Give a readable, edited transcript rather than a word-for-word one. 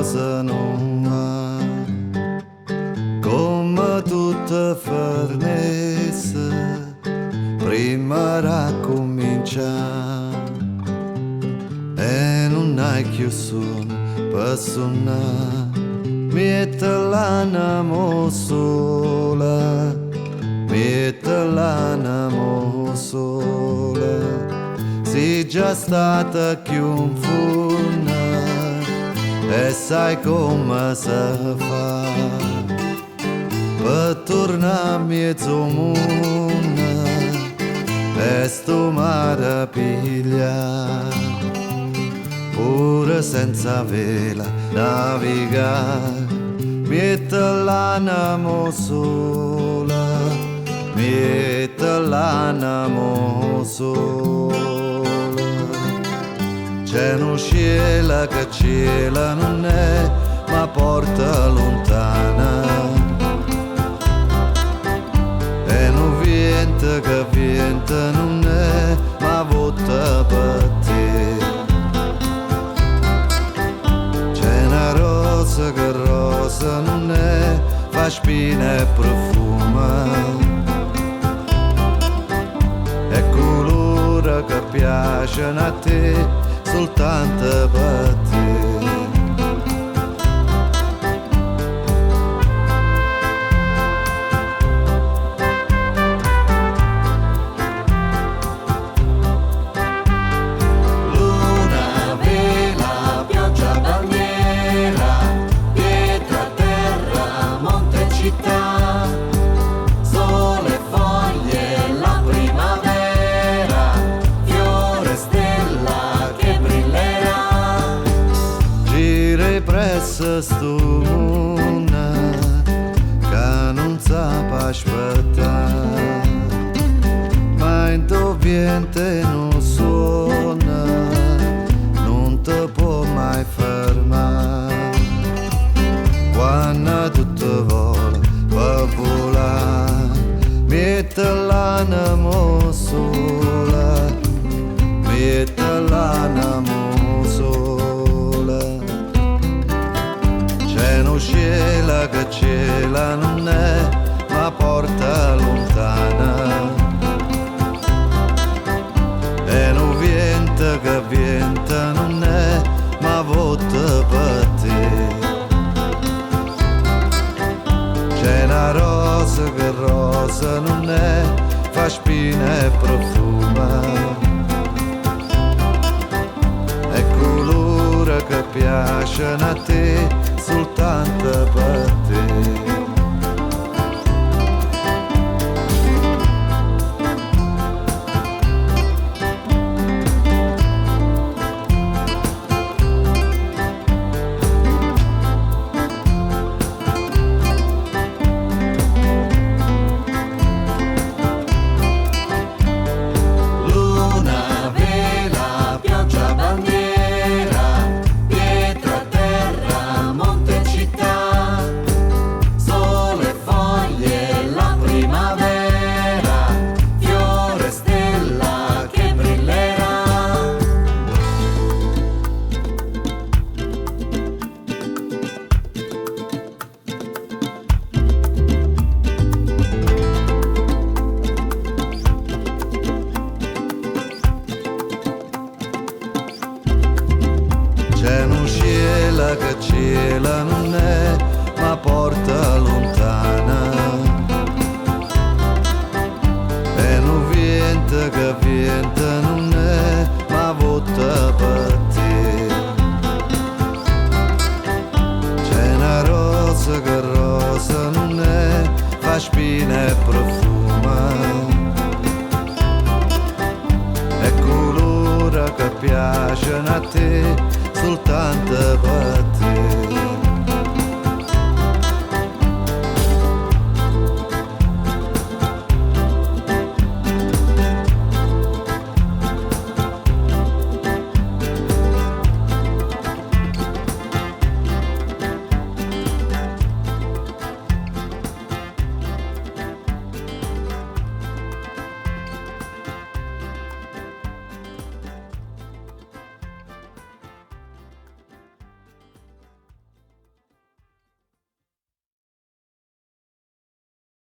cosa non va, come tutta farnese prima raccominciare, e non hai più suono per suonare, mette l'animo sola, mette l'animo sola. Sei già stata più furna e sai come si fa per tornare a mezzo mondo e sto mare pigliare, pure senza vela navigare, mette l'animo sola, mette l'animo sola. C'è un cielo che cielo non è, ma porta lontana, e un vento che vento non è, ma vota per te. C'è una rosa che rosa non è, fa spina e profuma, e colore che piacciono a te soltanto per te. Luna, vela, pioggia, bandiera, pietra, terra, monte e città, sole, foglie, la primavera, fiore, stella che brillerà. Gira presso sto mondo che non sa aspettare, ma in tuo viente non suona, non ti può mai fermare. Quando tutto vola per volare, mette l'animo sola, mette l'animo sola. C'è un cielo che cielo non è, ma porta lontana, e un vento che vento non è, ma vota per te. C'è una rosa che rosa non è, fa spina e profuma, e colore che piacciono a te soltanto per te. Luna, vela, pioggia, bandiera, pietra, terra, monte e città, sole, foglie, la primavera, fiore, stella che brillerà. C'è un cielo che cielo non è, ma porta lontana, e un vento che vento non è, ma vota per te. C'è una rosa che rosa non è, fa spina e profuma, e colore che piacciono a te soltanto per